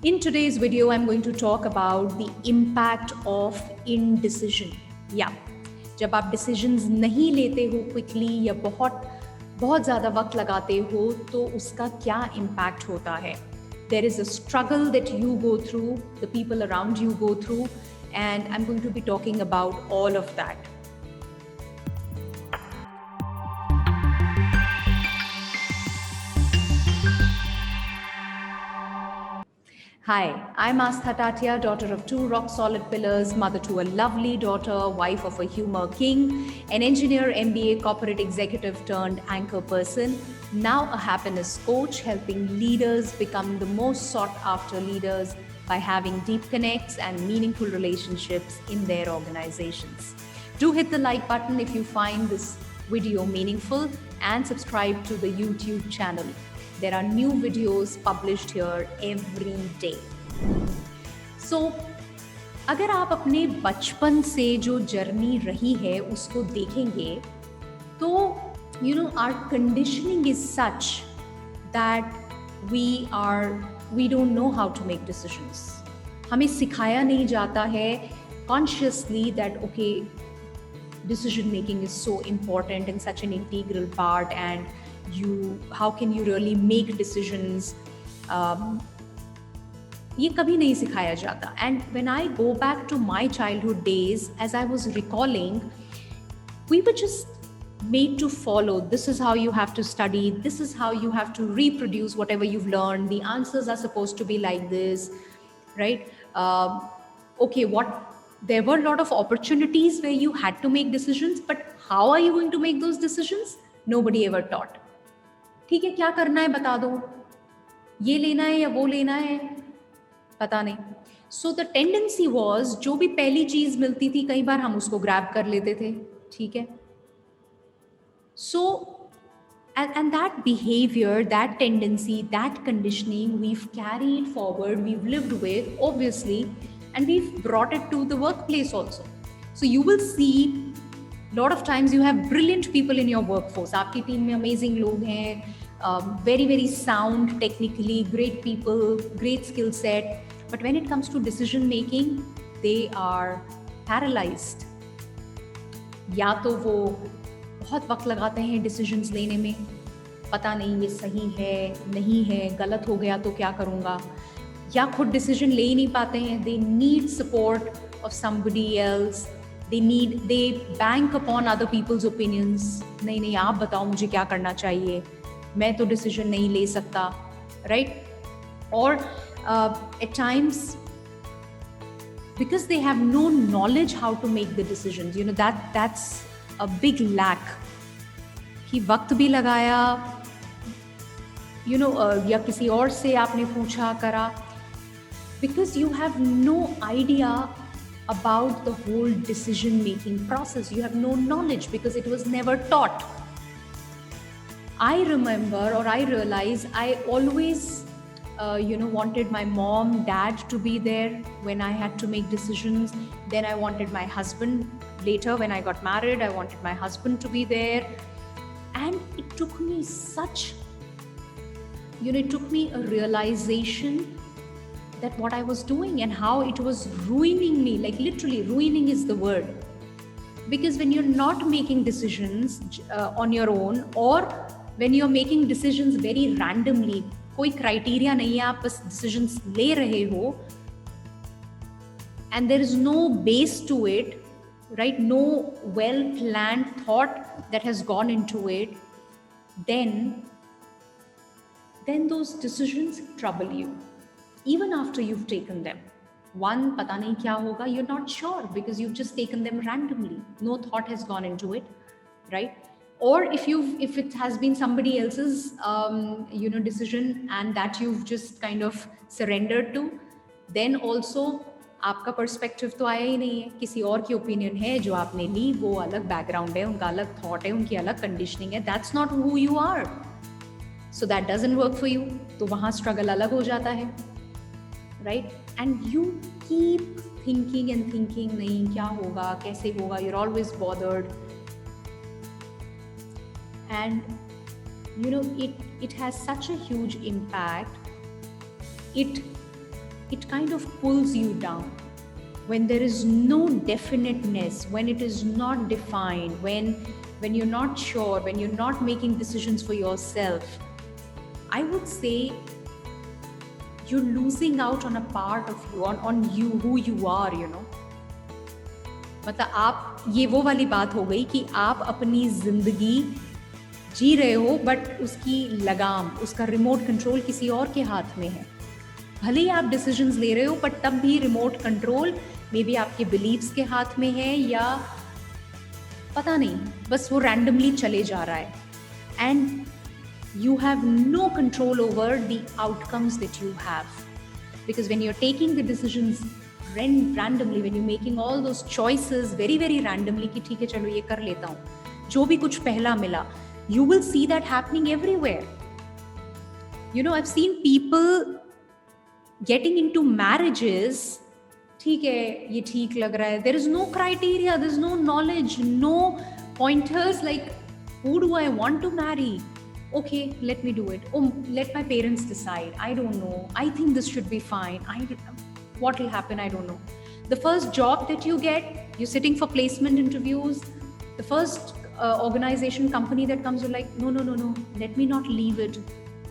In today's video, I'm going to talk about the impact of indecision. Yeah, जब आप decisions नहीं लेते हो quickly या बहुत बहुत ज़्यादा वक्त लगाते हो तो उसका क्या impact होता है. There is a struggle that you go through, the people around you go through, and I'm going to be talking about all of that. Hi, I'm Astha Tatia, daughter of two rock solid pillars, mother to a lovely daughter, wife of a humor king, an engineer, MBA, corporate executive turned anchor person, now a happiness coach, helping leaders become the most sought after leaders by having deep connects and meaningful relationships in their organizations. Do hit the like button if you find this video meaningful and subscribe to the YouTube channel. There are new videos published here every day. So, अगर आप अपने बचपन से जो journey रही है उसको देखेंगे तो our conditioning is such that we don't know how to make decisions. हमें सिखाया नहीं जाता है consciously that okay, decision making is so important and such an integral part, and how can you really make decisions. ये कभी नहीं सिखाया जाता. And when I go back to my childhood days, as I was recalling, we were just made to follow. This is how you have to study. This is how you have to reproduce whatever you've learned. The answers are supposed to be like this, right? Okay, there were a lot of opportunities where you had to make decisions, but how are you going to make those decisions? Nobody ever taught. ठीक है, क्या करना है बता दो, ये लेना है या वो लेना है, पता नहीं. सो द टेंडेंसी वॉज जो भी पहली चीज मिलती थी कई बार हम उसको ग्रैब कर लेते थे. ठीक है. सो and that behavior, that tendency, that conditioning we've carried forward, we've lived with, obviously, and we've brought it to the workplace also. So you will see lot of times you have brilliant people in your workforce. आपकी team में amazing लोग हैं, very very sound technically, great people, great skill set, but when it comes to decision making, they are paralyzed. या तो वो बहुत वक्त लगाते हैं डिसीजंस लेने में, पता नहीं ये सही है नहीं है, गलत हो गया तो क्या करूँगा, या खुद डिसीजन ले ही नहीं पाते हैं. They need support of somebody else. they bank upon other people's opinions. नहीं नहीं आप बताओ मुझे क्या करना चाहिए, मैं तो डिसीजन नहीं ले सकता, right? Or at times because they have no knowledge how to make the decisions, that's a big lack. कि वक्त भी लगाया, या किसी और से आपने पूछा करा, because you have no idea about the whole decision making process. You have no knowledge because it was never taught. I remember, or I realize, I always wanted my mom, dad to be there when I had to make decisions. Then I wanted my husband. Later when I got married, I wanted my husband to be there. And it took me it took me a realization that what I was doing and how it was ruining me, like literally ruining is the word. Because when you're not making decisions on your own, or when you're making decisions very randomly, कोई criteria नहीं है, आप बस decisions ले रहे हो, and there is no base to it, right? No well planned thought that has gone into it, then those decisions trouble you even after you've taken them. One, पता नहीं क्या होगा, you're not sure because you've just taken them randomly. No thought has gone into it, right? Or if it has been somebody else's decision and that you've just kind of surrendered to, then also आपका perspective तो आया ही नहीं है, किसी और की opinion है जो आपने ली, वो अलग बैकग्राउंड है, उनका अलग थॉट है, उनकी अलग कंडीशनिंग है. That's not who you are, so that doesn't work for you. तो वहाँ स्ट्रगल अलग हो जाता है, right? And you keep thinking and thinking, नहीं क्या होगा, कैसे होगा, you are always bothered. And it has such a huge impact. It it kind of pulls you down. When there is no definiteness, when it is not defined, when you're not sure, when you're not making decisions for yourself, I would say you're losing out on a part of you, on you, who you are, you know. मतलब आप, ये वो वाली बात हो गई कि आप अपनी जिंदगी जी रहे हो बट उसकी लगाम, उसका रिमोट कंट्रोल किसी और के हाथ में है. भले ही आप डिसीजंस ले रहे हो बट तब भी रिमोट कंट्रोल मे बी आपके बिलीव्स के हाथ में है, या पता नहीं, बस वो रैंडमली चले जा रहा है. And you have no control over the outcomes that you have, because when you're taking the decisions randomly, when you're making all those choices very very randomly कि ठीक है चलो ये कर लेता हूँ, जो भी कुछ पहला मिला, you will see that happening everywhere. You know, I've seen people getting into marriages, ठीक है ये ठीक लग रहा है, there is no criteria, there is no knowledge, no pointers like who do I want to marry. Okay, let me do it. Oh, let my parents decide. I don't know. I think this should be fine. What will happen? I don't know. The first job that you get, you're sitting for placement interviews. The first organization, company that comes, you're like, no. Let me not leave it.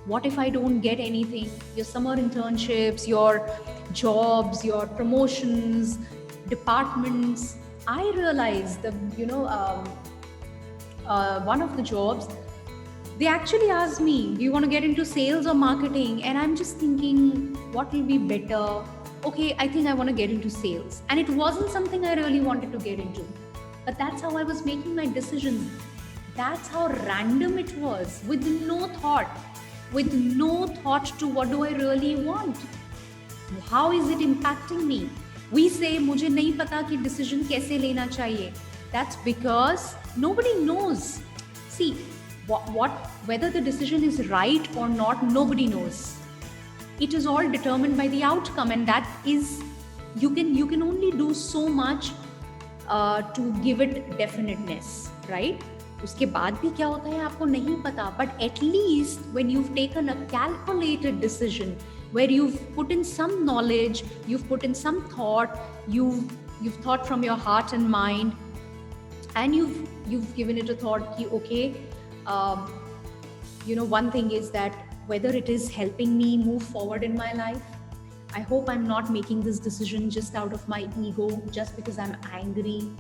What if I don't get anything? Your summer internships, your jobs, your promotions, departments. I realized one of the jobs, they actually asked me, do you want to get into sales or marketing? And I'm just thinking, what will be better? Okay, I think I want to get into sales. And it wasn't something I really wanted to get into. But that's how I was making my decisions. That's how random it was, with no thought to what do I really want? How is it impacting me? We say, मुझे नहीं पता कि decision कैसे लेना चाहिए. That's because nobody knows. See, whether the decision is right or not, nobody knows. It is all determined by the outcome, and that is, you can only do so much to give it definiteness, right? उसके बाद भी क्या होता है आपको नहीं पता, but at least when you've taken a calculated decision, where you've put in some knowledge, you've put in some thought, you've thought from your heart and mind, and you've given it a thought कि okay, one thing is that whether it is helping me move forward in my life, I hope I'm not making this decision just out of my ego, just because I'm angry,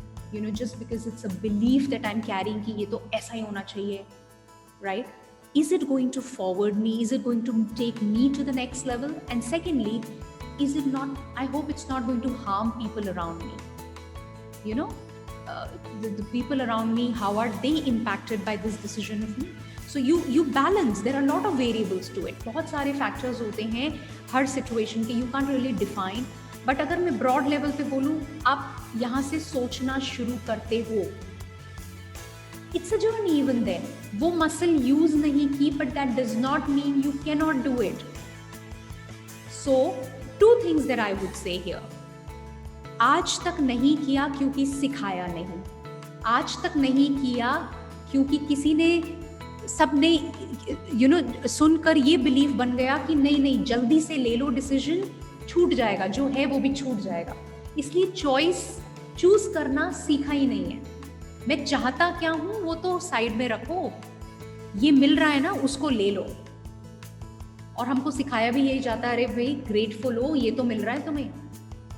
just because it's a belief that I'm carrying कि ये तो ऐसा ही होना चाहिए, right? Is it going to forward me? Is it going to take me to the next level? And secondly, is it not, I hope it's not going to harm people around me. The people around me, how are they impacted by this decision of me? So you balance. There are a lot of variables to it. बहुत सारे factors होते हैं हर situation के, you can't really define. But अगर मैं broad level पे बोलूँ, आप यहाँ से सोचना शुरू करते हो. It's a journey even then. वो muscle use नहीं की, but that does not mean you cannot do it. So 2 things that I would say here. आज तक नहीं किया क्योंकि सिखाया नहीं. आज तक नहीं किया क्योंकि किसी ने, सबने सुनकर ये बिलीव बन गया कि नहीं जल्दी से ले लो डिसीजन, छूट जाएगा, जो है वो भी छूट जाएगा. इसलिए चूज करना सीखा ही नहीं है. मैं चाहता क्या हूं वो तो साइड में रखो, ये मिल रहा है ना उसको ले लो. और हमको सिखाया भी यही जाता है, अरे भाई ग्रेटफुल हो, ये तो मिल रहा है तुम्हें.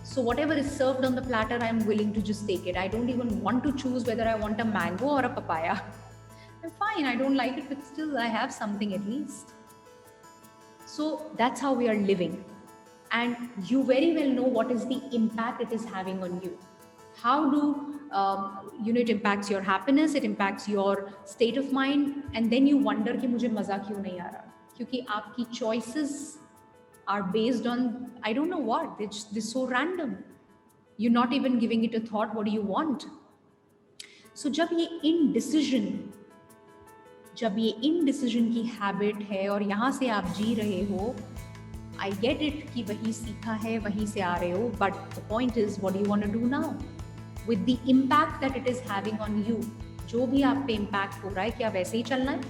So whatever is served on the platter, I am willing to just take it. I don't even want to choose whether I want a mango or a papaya. I'm fine, I don't like it, but still I have something at least. So that's how we are living. And you very well know what is the impact it is having on you. How do, it impacts your happiness, it impacts your state of mind, and then you wonder कि मुझे मज़ा क्यों नहीं आ रहा, क्योंकि आपकी choices are based on, I don't know what, it's so random. You're not even giving it a thought, what do you want? So जब ये indecision की habit है और यहाँ से आप जी रहे हो, I get it कि वही सीखा है, वहीं से आ रहे हो, but the point is, what do you want to do now? With the impact that it is having on you, जो भी आप पे impact हो रहा है, क्या वैसे ही चलना है?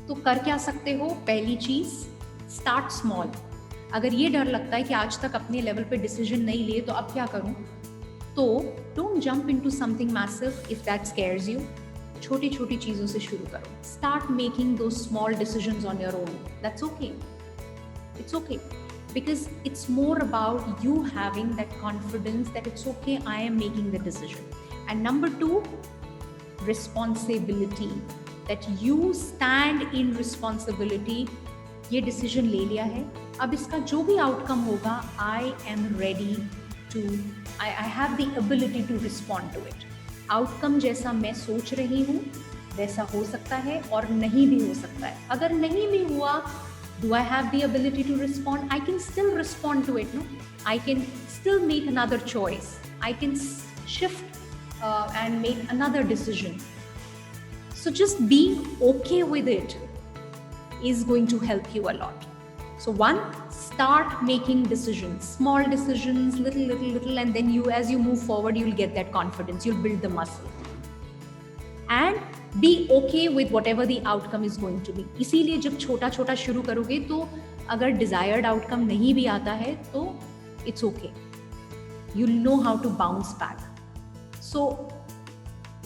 तो कर क्या सकते हो? पहली चीज, start small. अगर ये डर लगता है कि आज तक अपने लेवल पे डिसीजन नहीं लिए तो अब क्या करूं, तो don't jump into something massive if that scares you. छोटी छोटी चीजों से शुरू करो. Start making two small decisions on your own. That's okay. It's okay, because it's more about you having that confidence that it's okay, I am making the decision. And number 2, responsibility, that you stand in responsibility. ये decision ले लिया है, अब इसका जो भी outcome होगा, I am ready to, I have the ability to respond to it. Outcome जैसा मैं सोच रही हूँ वैसा हो सकता है और नहीं भी हो सकता है. अगर नहीं भी हुआ, do I have the ability to respond? I can still respond to it, no? I can still make another choice. I can shift and make another decision. So just being okay with it is going to help you a lot. So 1, start making decisions, small decisions, little, and then you, as you move forward, you'll get that confidence, you'll build the muscle. And be okay with whatever the outcome is going to be. इसीलिए जब छोटा छोटा शुरू करोगे तो अगर desired outcome नहीं भी आता है तो it's okay. You'll know how to bounce back. So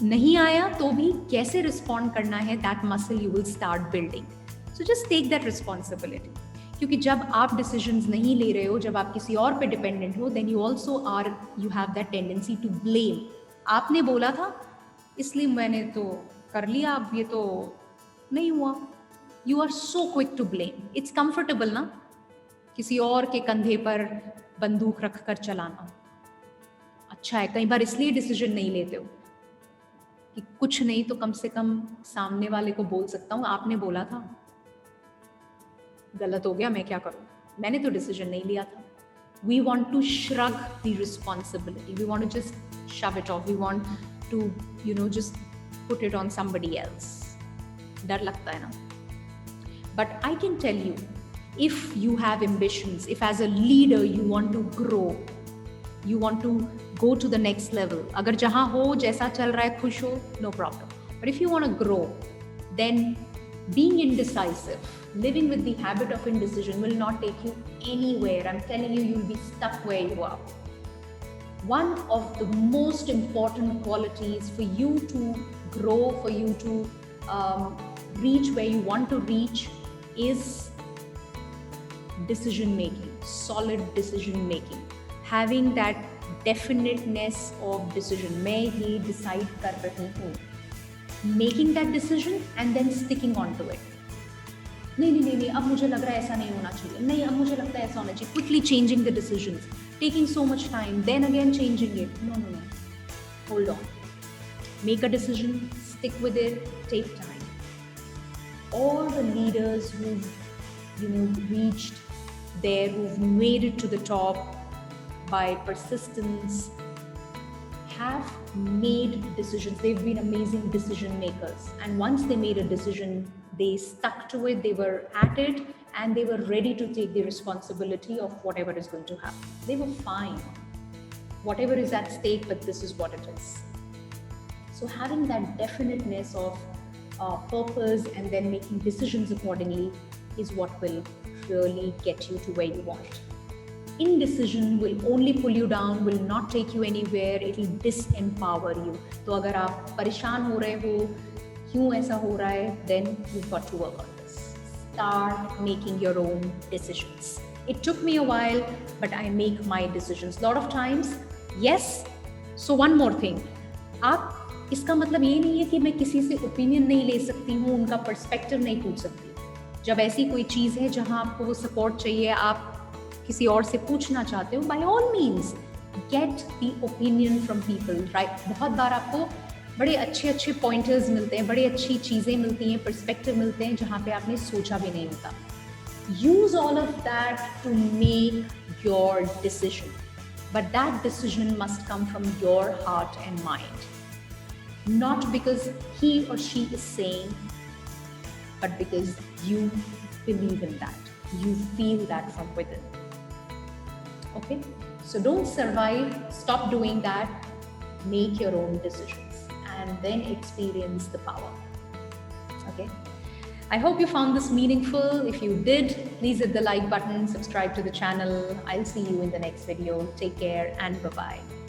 नहीं आया तो भी कैसे respond करना है, that muscle you will start building. So just take that responsibility. क्योंकि जब आप decisions नहीं ले रहे हो, जब आप किसी और पे dependent हो, then you also are, you have that tendency to blame. आपने बोला था इसलिए मैंने तो कर लिया, अब ये तो नहीं हुआ. You are so quick to blame. It's comfortable ना, किसी और के कंधे पर बंदूक रख कर चलाना. अच्छा है, कई बार इसलिए डिसीजन नहीं लेते हो कि कुछ नहीं तो कम से कम सामने वाले को बोल सकता हूँ आपने बोला था, गलत हो गया, मैं क्या करूँ, मैंने तो डिसीजन नहीं लिया था. We want to shrug the responsibility. We want to just shove it off. We want to, just put it on somebody else. डर लगता है ना. But I can tell you, if you have ambitions, if as a leader you want to grow, you want to go to the next level, अगर जहाँ हो जैसा चल रहा है खुश हो, no problem. But if you want to grow, then being indecisive, living with the habit of indecision will not take you anywhere. I'm telling you, you'll be stuck where you are. One of the most important qualities for you to grow, for you to reach where you want to reach is decision making, solid decision making, having that definiteness of decision. मैं ये decide कर रही हूँ, making that decision and then sticking on to it. नहीं, अब मुझे लग रहा है ऐसा नहीं होना चाहिए, नहीं अब मुझे लगता है ऐसा होना चाहिए. Quickly changing the decisions, taking so much time, then again changing it. No. Hold on. Make a decision, stick with it, take time. All the leaders who've reached there, who've made it to the top by persistence, have made decisions. They've been amazing decision makers. And once they made a decision, they stuck to it, they were at it, and they were ready to take the responsibility of whatever is going to happen. They were fine. Whatever is at stake, but this is what it is. So having that definiteness of purpose and then making decisions accordingly is what will really get you to where you want. Indecision will only pull you down, will not take you anywhere, it will disempower you. तो अगर आप परेशान हो रहे हो, क्यों ऐसा हो रहा है, then you've got to work on this. Start making your own decisions. It took me a while, but I make my decisions. Lot of times, yes. So one more thing. आप इसका मतलब ये नहीं है कि मैं किसी से ओपिनियन नहीं ले सकती हूँ, उनका पर्सपेक्टिव नहीं पूछ सकती. जब ऐसी कोई चीज़ है जहाँ आपको वो सपोर्ट चाहिए, आप किसी और से पूछना चाहते हो, by all means get the opinion from people, right? बहुत बार आपको बड़े अच्छे पॉइंटर्स मिलते हैं, बड़ी अच्छी चीज़ें मिलती हैं, पर्सपेक्टिव मिलते हैं जहाँ पे आपने सोचा भी नहीं होता. Use all of that to make your decision, but that decision must come from your heart and mind, not because he or she is saying, but because you believe in that, you feel that from within. Okay, so don't survive, stop doing that, make your own decisions and then experience the power. Okay, I hope you found this meaningful. If you did, please hit the like button, subscribe to the channel. I'll see you in the next video. Take care and bye-bye.